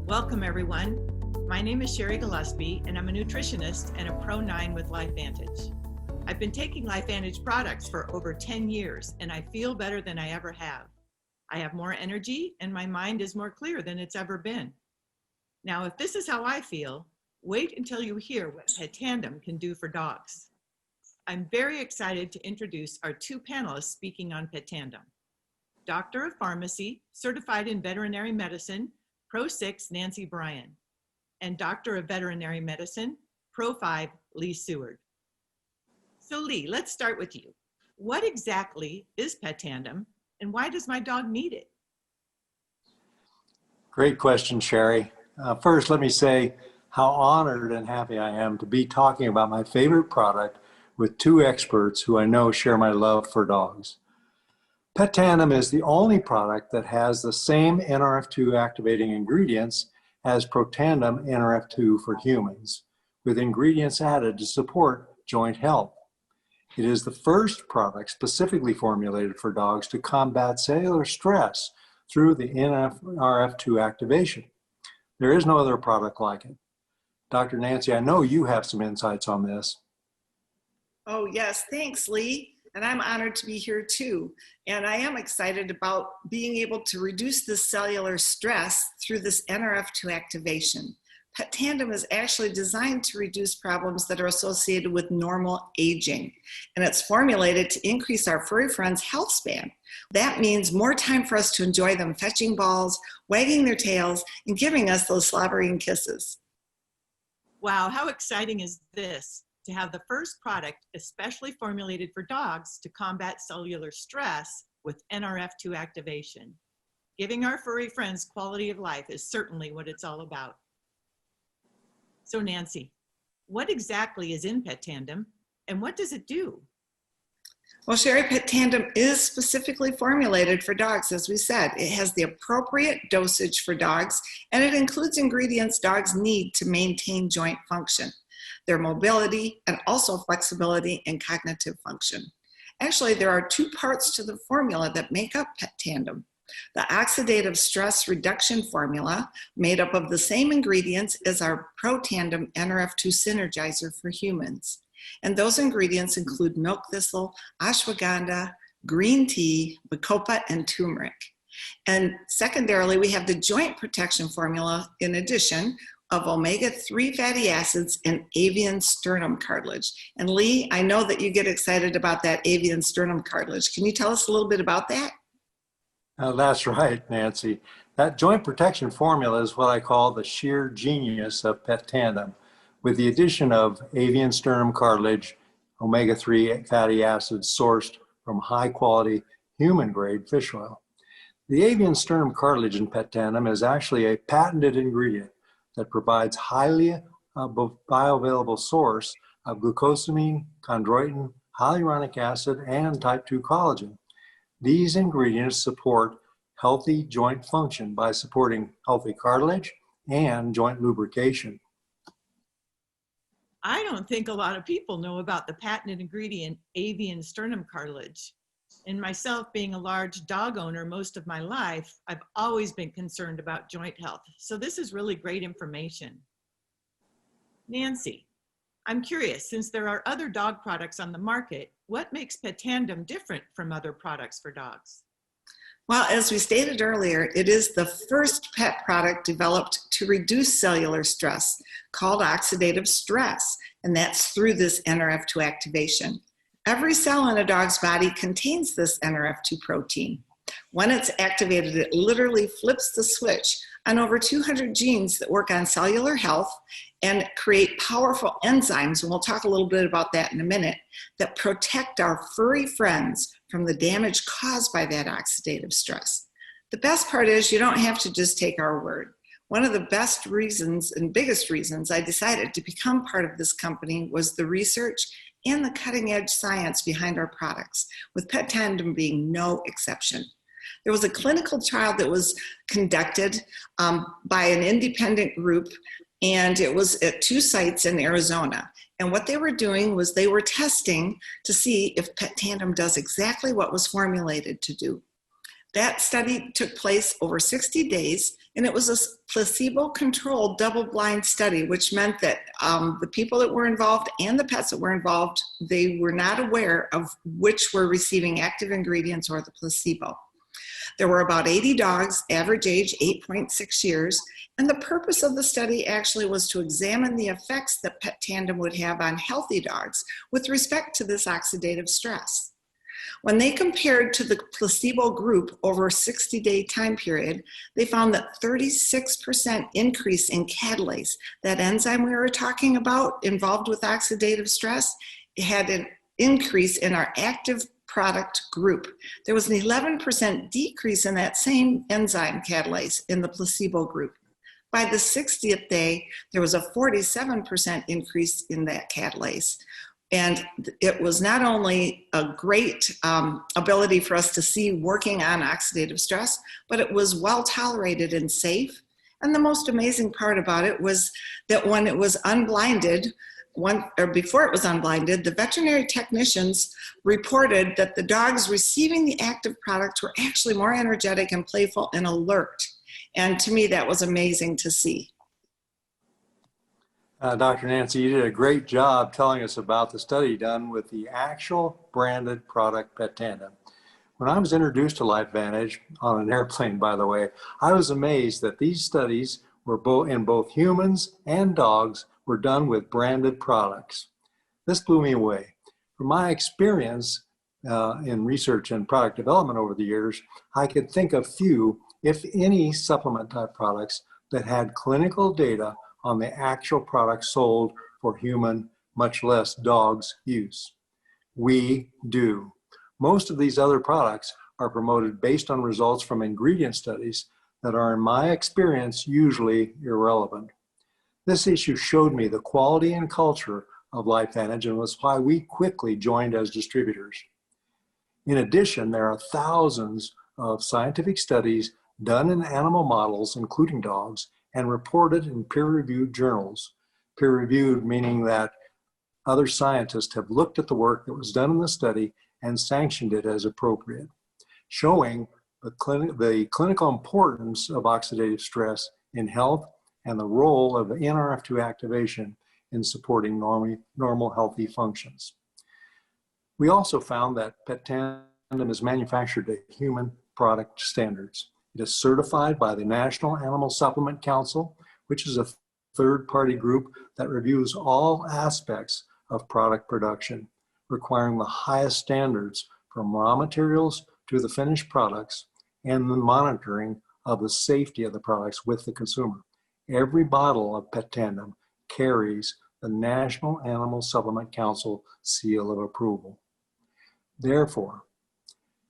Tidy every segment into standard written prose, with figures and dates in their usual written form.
Welcome, everyone. My name is Sherry Gillespie, and I'm a nutritionist and a Pro 9 with LifeVantage. I've been taking LifeVantage products for over 10 years, and I feel better than I ever have. I have more energy, and my mind is more clear than it's ever been. Now, if this is how I feel, wait until you hear what Petandim can do for dogs. I'm very excited to introduce our two panelists speaking on Petandim. Doctor of Pharmacy, certified in veterinary medicine, Pro 6 Nancy Bryan, and Doctor of Veterinary Medicine, Pro 5 Lee Seward. So Lee, let's start with you. What exactly is Petandim, and why does my dog need it? Great question, Sherry. First, let me say how honored and happy I am to be talking about my favorite product with two experts who I know share my love for dogs. Petandim is the only product that has the same NRF2 activating ingredients as Protandim NRF2 for humans, with ingredients added to support joint health. It is the first product specifically formulated for dogs to combat cellular stress through the NRF2 activation. There is no other product like it. Dr. Nancy, I know you have some insights on this. Oh yes, thanks Lee. And I'm honored to be here too. And I am excited about being able to reduce the cellular stress through this NRF2 activation. Petandim is actually designed to reduce problems that are associated with normal aging. And it's formulated to increase our furry friends' health span. That means more time for us to enjoy them fetching balls, wagging their tails, and giving us those slobbering kisses. Wow, how exciting is this? To have the first product especially formulated for dogs to combat cellular stress with NRF2 activation. Giving our furry friends quality of life is certainly what it's all about. So Nancy, what exactly is in Petandim and what does it do? Well, Sherry, Petandim is specifically formulated for dogs, as we said. It has the appropriate dosage for dogs, and it includes ingredients dogs need to maintain joint function, their mobility, and also flexibility and cognitive function. Actually, there are two parts to the formula that make up Petandim. The oxidative stress reduction formula, made up of the same ingredients as our Protandim NRF2 synergizer for humans. And those ingredients include milk thistle, ashwagandha, green tea, bacopa, and turmeric. And secondarily, we have the joint protection formula in addition of omega-3 fatty acids and avian sternum cartilage. And Lee, I know that you get excited about that avian sternum cartilage. Can you tell us a little bit about that? That's right, Nancy. That joint protection formula is what I call the sheer genius of Petandim, with the addition of avian sternum cartilage, omega-3 fatty acids sourced from high-quality human-grade fish oil. The avian sternum cartilage in Petandim is actually a patented ingredient that provides highly bioavailable source of glucosamine, chondroitin, hyaluronic acid, and type 2 collagen. These ingredients support healthy joint function by supporting healthy cartilage and joint lubrication. I don't think a lot of people know about the patented ingredient avian sternum cartilage. And myself being a large dog owner most of my life, I've always been concerned about joint health. So this is really great information. Nancy, I'm curious, since there are other dog products on the market, what makes Petandim different from other products for dogs? Well, as we stated earlier, it is the first pet product developed to reduce cellular stress, called oxidative stress, and that's through this NRF2 activation. Every cell in a dog's body contains this NRF2 protein. When it's activated, it literally flips the switch on over 200 genes that work on cellular health and create powerful enzymes, and we'll talk a little bit about that in a minute, that protect our furry friends from the damage caused by that oxidative stress. The best part is you don't have to just take our word. One of the best reasons and biggest reasons I decided to become part of this company was the research and the cutting-edge science behind our products, with Petandim being no exception. There was a clinical trial that was conducted by an independent group, and it was at 2 sites in Arizona. And what they were doing was they were testing to see if Petandim does exactly what was formulated to do. That study took place over 60 days, and it was a placebo-controlled double-blind study, which meant that the people that were involved and the pets that were involved, they were not aware of which were receiving active ingredients or the placebo. There were about 80 dogs, average age 8.6 years, and the purpose of the study actually was to examine the effects that Petandim would have on healthy dogs with respect to this oxidative stress. When they compared to the placebo group over a 60-day time period, they found that 36% increase in catalase, that enzyme we were talking about involved with oxidative stress, had an increase in our active product group. There was an 11% decrease in that same enzyme catalase in the placebo group. By the 60th day, there was a 47% increase in that catalase. And it was not only a great ability for us to see working on oxidative stress, but it was well tolerated and safe. And the most amazing part about it was that when it was unblinded, before it was unblinded, the veterinary technicians reported that the dogs receiving the active product were actually more energetic and playful and alert. And to me, that was amazing to see. Dr. Nancy, you did a great job telling us about the study done with the actual branded product Petandim. When I was introduced to LifeVantage on an airplane, by the way, I was amazed that these studies were in both humans and dogs were done with branded products. This blew me away. From my experience in research and product development over the years, I could think of few, if any, supplement type products that had clinical data on the actual product sold for human, much less dogs, use. We do. Most of these other products are promoted based on results from ingredient studies that are, in my experience, usually irrelevant. This issue showed me the quality and culture of LifeVantage and was why we quickly joined as distributors. In addition, there are thousands of scientific studies done in animal models, including dogs, and reported in peer-reviewed journals. Peer-reviewed meaning that other scientists have looked at the work that was done in the study and sanctioned it as appropriate, showing the clinical importance of oxidative stress in health and the role of NRF2 activation in supporting normal healthy functions. We also found that Petandim is manufactured to human product standards. It is certified by the National Animal Supplement Council, which is a third-party group that reviews all aspects of product production, requiring the highest standards from raw materials to the finished products and the monitoring of the safety of the products with the consumer. Every bottle of Petandim carries the National Animal Supplement Council seal of approval. Therefore,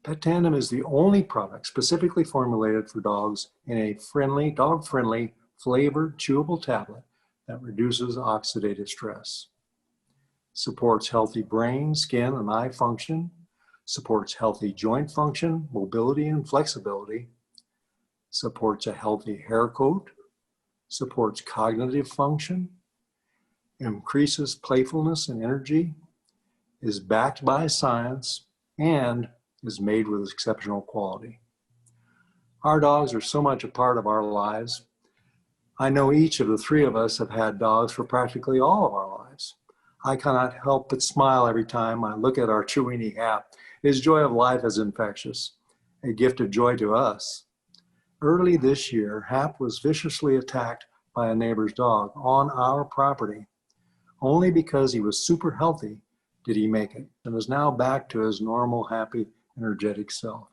Petandim is the only product specifically formulated for dogs in a dog-friendly, flavored, chewable tablet that reduces oxidative stress, supports healthy brain, skin, and eye function, supports healthy joint function, mobility, and flexibility, supports a healthy hair coat, supports cognitive function, increases playfulness and energy, is backed by science, and is made with exceptional quality. Our dogs are so much a part of our lives. I know each of the three of us have had dogs for practically all of our lives. I cannot help but smile every time I look at our Chewini Hap. His joy of life is infectious, a gift of joy to us. Early this year, Hap was viciously attacked by a neighbor's dog on our property. Only because he was super healthy did he make it, and is now back to his normal, happy, energetic self.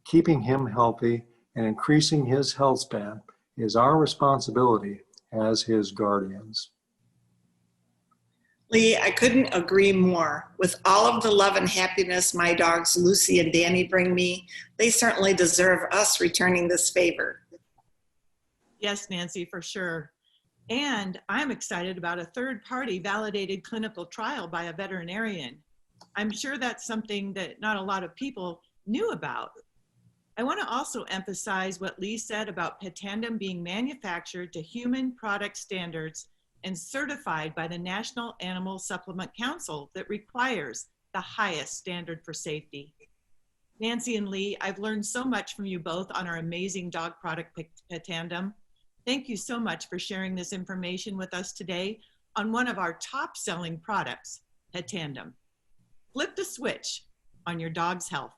Keeping him healthy and increasing his health span is our responsibility as his guardians. Lee, I couldn't agree more. With all of the love and happiness my dogs Lucy and Danny bring me, they certainly deserve us returning this favor. Yes, Nancy, for sure. And I'm excited about a third-party validated clinical trial by a veterinarian. I'm sure that's something that not a lot of people knew about. I want to also emphasize what Lee said about Petandim being manufactured to human product standards and certified by the National Animal Supplement Council that requires the highest standard for safety. Nancy and Lee, I've learned so much from you both on our amazing dog product, Petandim. Thank you so much for sharing this information with us today on one of our top selling products, Petandim. Flip the switch on your dog's health.